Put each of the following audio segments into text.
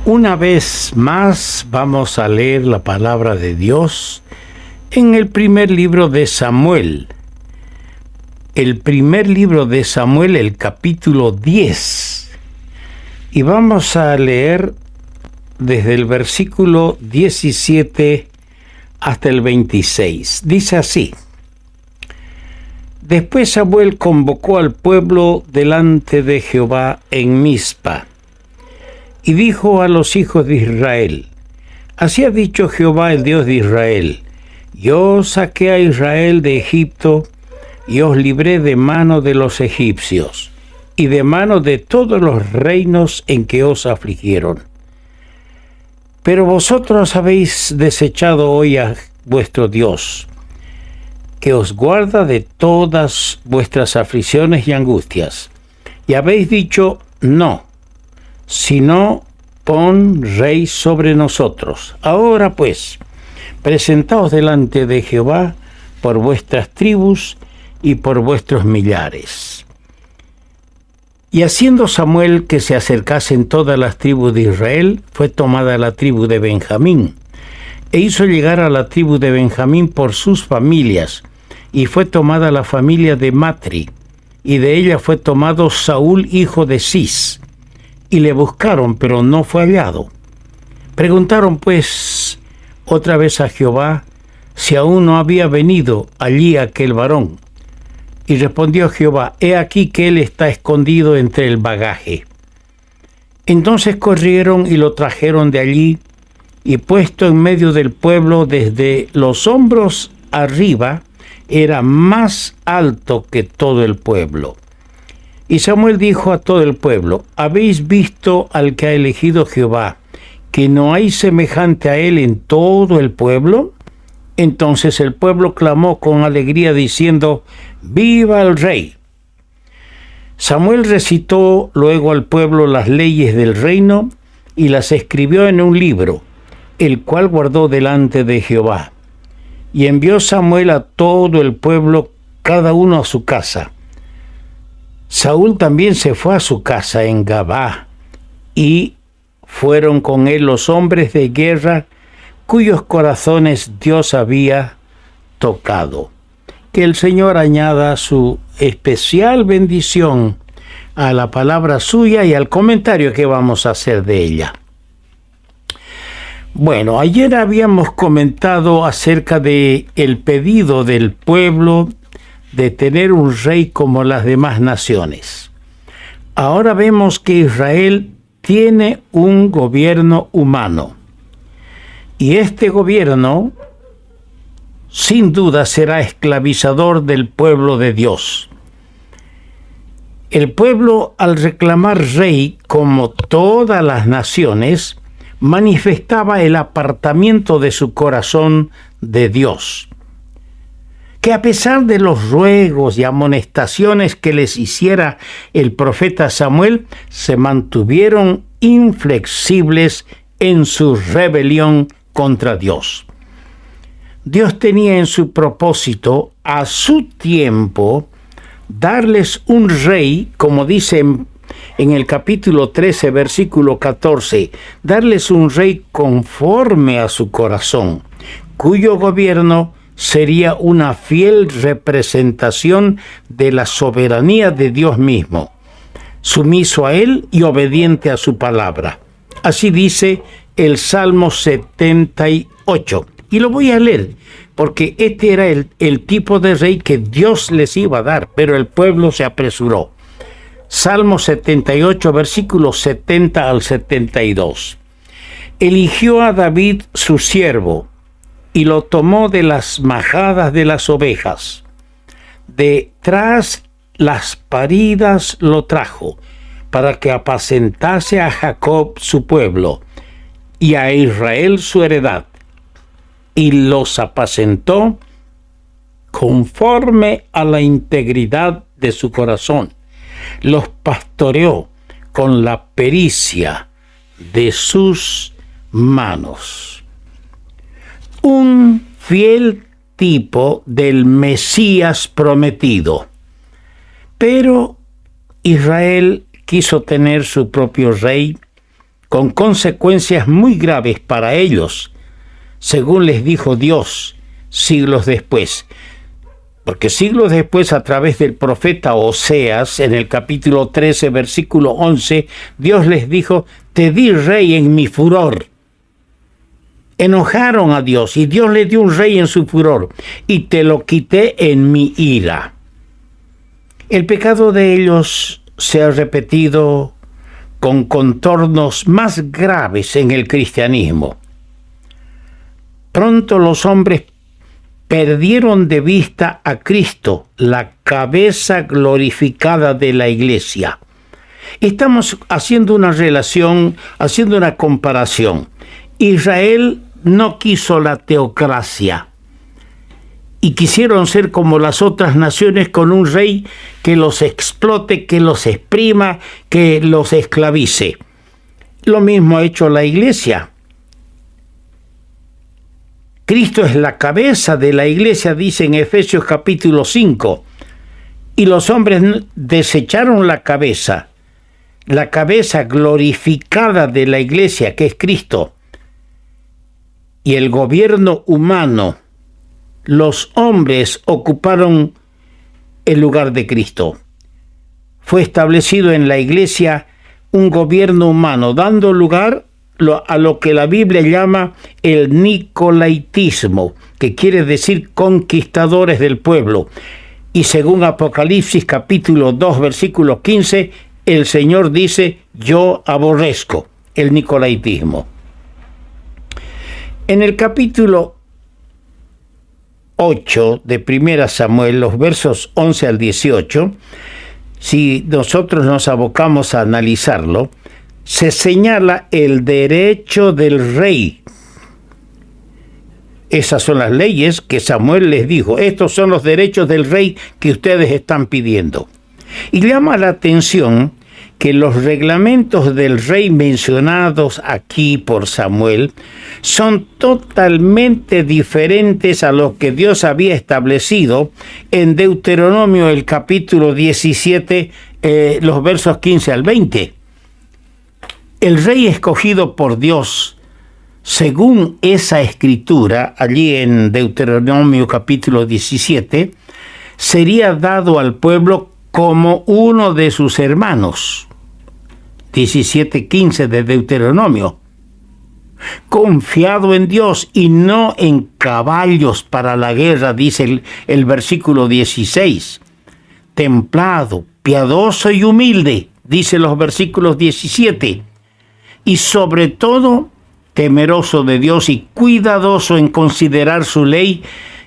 Una vez más vamos a leer la palabra de Dios en el primer libro de Samuel. El primer libro de Samuel, el capítulo 10. Y vamos a leer desde el versículo 17 hasta el 26. Dice así: Después Samuel convocó al pueblo delante de Jehová en Mizpa, y dijo a los hijos de Israel: Así ha dicho Jehová, el Dios de Israel: Yo saqué a Israel de Egipto, y os libré de mano de los egipcios, y de mano de todos los reinos en que os afligieron. Pero vosotros habéis desechado hoy a vuestro Dios, que os guarda de todas vuestras aflicciones y angustias, y habéis dicho: No, sino pon rey sobre nosotros. Ahora pues, presentaos delante de Jehová por vuestras tribus y por vuestros millares. Y haciendo Samuel que se acercasen todas las tribus de Israel, fue tomada la tribu de Benjamín, e hizo llegar a la tribu de Benjamín por sus familias, y fue tomada la familia de Matri, y de ella fue tomado Saúl, hijo de Cis. Y le buscaron, pero no fue hallado. Preguntaron pues otra vez a Jehová si aún no había venido allí aquel varón. Y respondió Jehová: He aquí que él está escondido entre el bagaje. Entonces corrieron y lo trajeron de allí, y puesto en medio del pueblo desde los hombros arriba, era más alto que todo el pueblo. Y Samuel dijo a todo el pueblo: ¿Habéis visto al que ha elegido Jehová, que no hay semejante a él en todo el pueblo? Entonces el pueblo clamó con alegría diciendo: ¡Viva el rey! Samuel recitó luego al pueblo las leyes del reino y las escribió en un libro, el cual guardó delante de Jehová. Y envió Samuel a todo el pueblo, cada uno a su casa. Saúl también se fue a su casa en Gabá, y fueron con él los hombres de guerra cuyos corazones Dios había tocado. Que el Señor añada su especial bendición a la palabra suya y al comentario que vamos a hacer de ella. Bueno, ayer habíamos comentado acerca de el pedido del pueblo de tener un rey como las demás naciones. Ahora vemos que Israel tiene un gobierno humano, y este gobierno sin duda será esclavizador del pueblo de Dios. El pueblo, al reclamar rey como todas las naciones, manifestaba el apartamiento de su corazón de Dios, que a pesar de los ruegos y amonestaciones que les hiciera el profeta Samuel, se mantuvieron inflexibles en su rebelión contra Dios. Dios tenía en su propósito, a su tiempo, darles un rey, como dice en el capítulo 13, versículo 14, darles un rey conforme a su corazón, cuyo gobierno sería una fiel representación de la soberanía de Dios mismo, sumiso a Él y obediente a su palabra. Así dice el Salmo 78. Y lo voy a leer, porque este era el tipo de rey que Dios les iba a dar, pero el pueblo se apresuró. Salmo 78, versículos 70 al 72. Eligió a David su siervo, y lo tomó de las majadas de las ovejas. Detrás las paridas lo trajo, para que apacentase a Jacob su pueblo, y a Israel su heredad. Y los apacentó conforme a la integridad de su corazón. Los pastoreó con la pericia de sus manos. Un fiel tipo del Mesías prometido. Pero Israel quiso tener su propio rey, con consecuencias muy graves para ellos, según les dijo Dios siglos después. Porque siglos después, a través del profeta Oseas, en el capítulo 13, versículo 11, Dios les dijo: te di rey en mi furor. Enojaron a Dios y Dios les dio un rey en su furor y te lo quité en mi ira. El pecado de ellos se ha repetido con contornos más graves en el cristianismo. Pronto los hombres perdieron de vista a Cristo, la cabeza glorificada de la iglesia. Estamos haciendo una relación, haciendo una comparación. Israel no quiso la teocracia y quisieron ser como las otras naciones, con un rey que los explote, que los exprima, que los esclavice. Lo mismo ha hecho la iglesia. Cristo es la cabeza de la iglesia, dice en Efesios capítulo 5, y los hombres desecharon la cabeza glorificada de la iglesia, que es Cristo, y el gobierno humano. Los hombres ocuparon el lugar de Cristo. Fue establecido en la iglesia un gobierno humano, dando lugar a lo que la Biblia llama el nicolaitismo, que quiere decir conquistadores del pueblo. Y según Apocalipsis capítulo 2, versículo 15, el Señor dice: yo aborrezco el nicolaitismo. En el capítulo 8 de 1 Samuel, los versos 11 al 18, si nosotros nos abocamos a analizarlo, se señala el derecho del rey. Esas son las leyes que Samuel les dijo: estos son los derechos del rey que ustedes están pidiendo. Y llama la atención que los reglamentos del rey mencionados aquí por Samuel son totalmente diferentes a lo que Dios había establecido en Deuteronomio, el capítulo 17, los versos 15 al 20. El rey escogido por Dios, según esa escritura, allí en Deuteronomio capítulo 17, sería dado al pueblo como uno de sus hermanos. 17:15 de Deuteronomio. Confiado en Dios y no en caballos para la guerra, dice el versículo 16. Templado, piadoso y humilde, dice los versículos 17. Y sobre todo, temeroso de Dios y cuidadoso en considerar su ley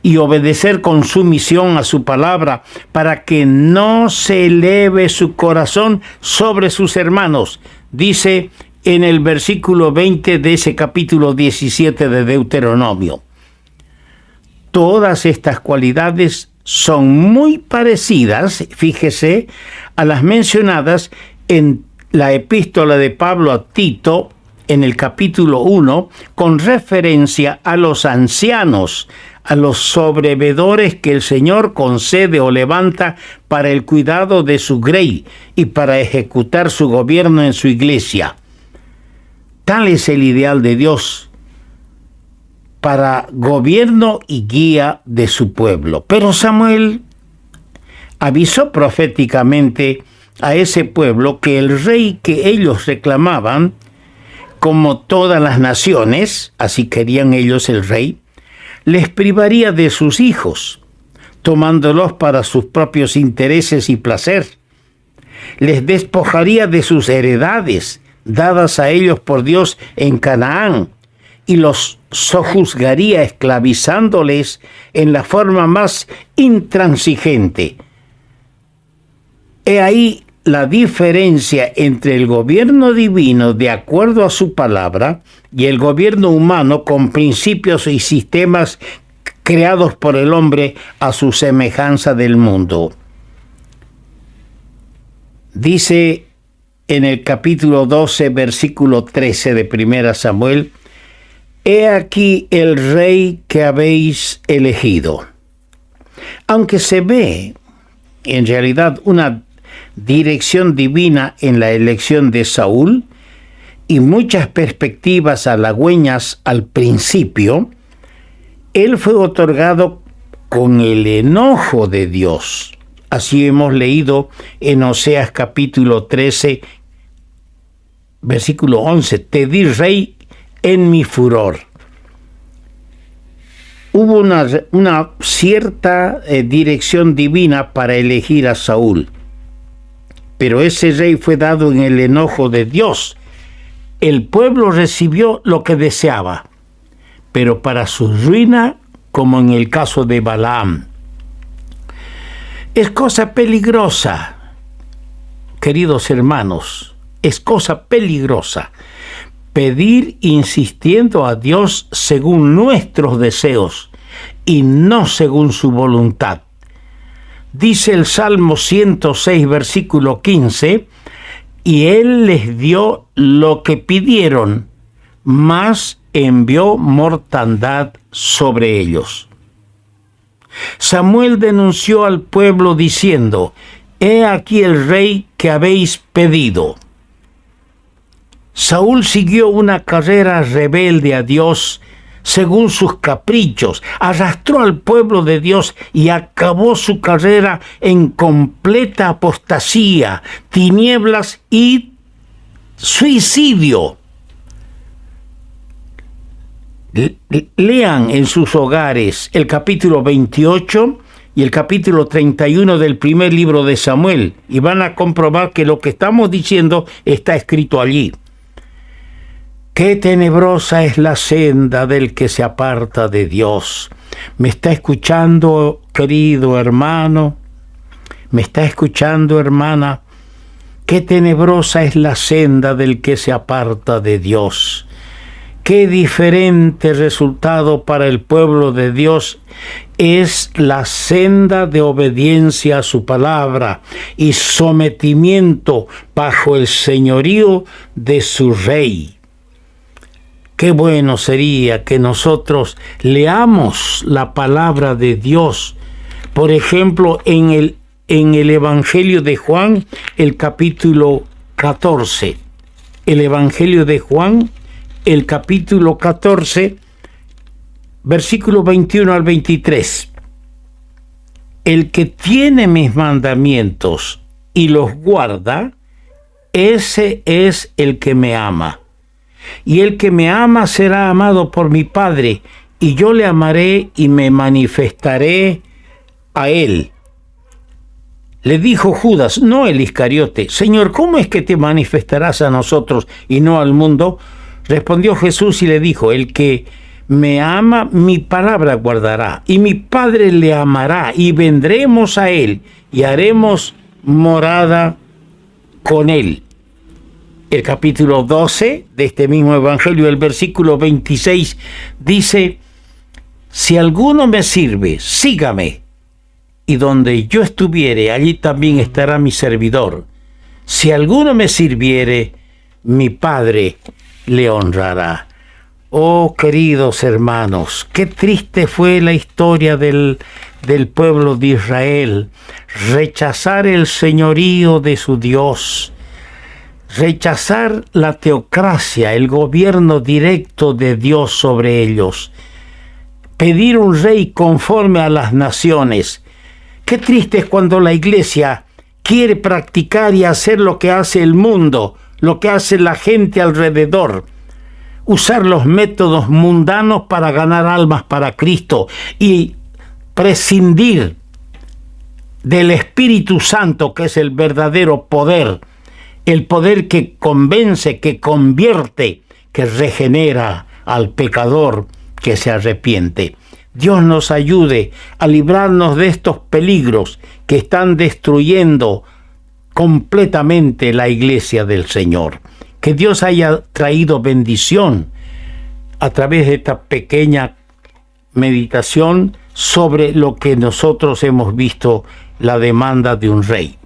y obedecer con sumisión a su palabra, para que no se eleve su corazón sobre sus hermanos, dice en el versículo 20 de ese capítulo 17 de Deuteronomio. Todas estas cualidades son muy parecidas, fíjese, a las mencionadas en la epístola de Pablo a Tito, en el capítulo 1, con referencia a los ancianos, a los sobrevedores que el Señor concede o levanta para el cuidado de su grey y para ejecutar su gobierno en su iglesia. Tal es el ideal de Dios para gobierno y guía de su pueblo. Pero Samuel avisó proféticamente a ese pueblo que el rey que ellos reclamaban, como todas las naciones, así querían ellos el rey, les privaría de sus hijos, tomándolos para sus propios intereses y placer. Les despojaría de sus heredades, dadas a ellos por Dios en Canaán, y los sojuzgaría esclavizándoles en la forma más intransigente. He ahí la diferencia entre el gobierno divino de acuerdo a su palabra y el gobierno humano con principios y sistemas creados por el hombre a su semejanza del mundo. Dice en el capítulo 12, versículo 13 de 1 Samuel: He aquí el rey que habéis elegido. Aunque se ve en realidad una dirección divina en la elección de Saúl y muchas perspectivas halagüeñas al principio, él fue otorgado con el enojo de Dios. Así hemos leído en Oseas capítulo 13, versículo 11, te di rey en mi furor. Hubo una cierta dirección divina para elegir a Saúl, pero ese rey fue dado en el enojo de Dios. El pueblo recibió lo que deseaba, pero para su ruina, como en el caso de Balaam. Es cosa peligrosa, queridos hermanos, es cosa peligrosa pedir insistiendo a Dios según nuestros deseos y no según su voluntad. Dice el Salmo 106, versículo 15, y Él les dio lo que pidieron, mas envió mortandad sobre ellos. Samuel denunció al pueblo diciendo, he aquí el rey que habéis pedido. Saúl siguió una carrera rebelde a Dios según sus caprichos, arrastró al pueblo de Dios y acabó su carrera en completa apostasía, tinieblas y suicidio. Lean en sus hogares el capítulo 28 y el capítulo 31 del primer libro de Samuel y van a comprobar que lo que estamos diciendo está escrito allí. Qué tenebrosa es la senda del que se aparta de Dios. ¿Me está escuchando, querido hermano? ¿Me está escuchando, hermana? Qué tenebrosa es la senda del que se aparta de Dios. Qué diferente resultado para el pueblo de Dios es la senda de obediencia a su palabra y sometimiento bajo el señorío de su rey. Qué bueno sería que nosotros leamos la palabra de Dios. Por ejemplo, en el Evangelio de Juan, el capítulo 14. El Evangelio de Juan, el capítulo 14, versículo 21 al 23. El que tiene mis mandamientos y los guarda, ese es el que me ama. Y el que me ama será amado por mi Padre, y yo le amaré y me manifestaré a él. Le dijo Judas, no el Iscariote, Señor, ¿cómo es que te manifestarás a nosotros y no al mundo? Respondió Jesús y le dijo, el que me ama, mi palabra guardará, y mi Padre le amará, y vendremos a él, y haremos morada con él. El capítulo 12 de este mismo Evangelio, el versículo 26, dice, si alguno me sirve, sígame, y donde yo estuviere, allí también estará mi servidor. Si alguno me sirviere, mi Padre le honrará. Oh, queridos hermanos, qué triste fue la historia del pueblo de Israel. Rechazar el señorío de su Dios. Rechazar la teocracia, el gobierno directo de Dios sobre ellos. Pedir un rey conforme a las naciones. Qué triste es cuando la iglesia quiere practicar y hacer lo que hace el mundo, lo que hace la gente alrededor. Usar los métodos mundanos para ganar almas para Cristo y prescindir del Espíritu Santo, que es el verdadero poder. El poder que convence, que convierte, que regenera al pecador que se arrepiente. Dios nos ayude a librarnos de estos peligros que están destruyendo completamente la iglesia del Señor. Que Dios haya traído bendición a través de esta pequeña meditación sobre lo que nosotros hemos visto, la demanda de un rey.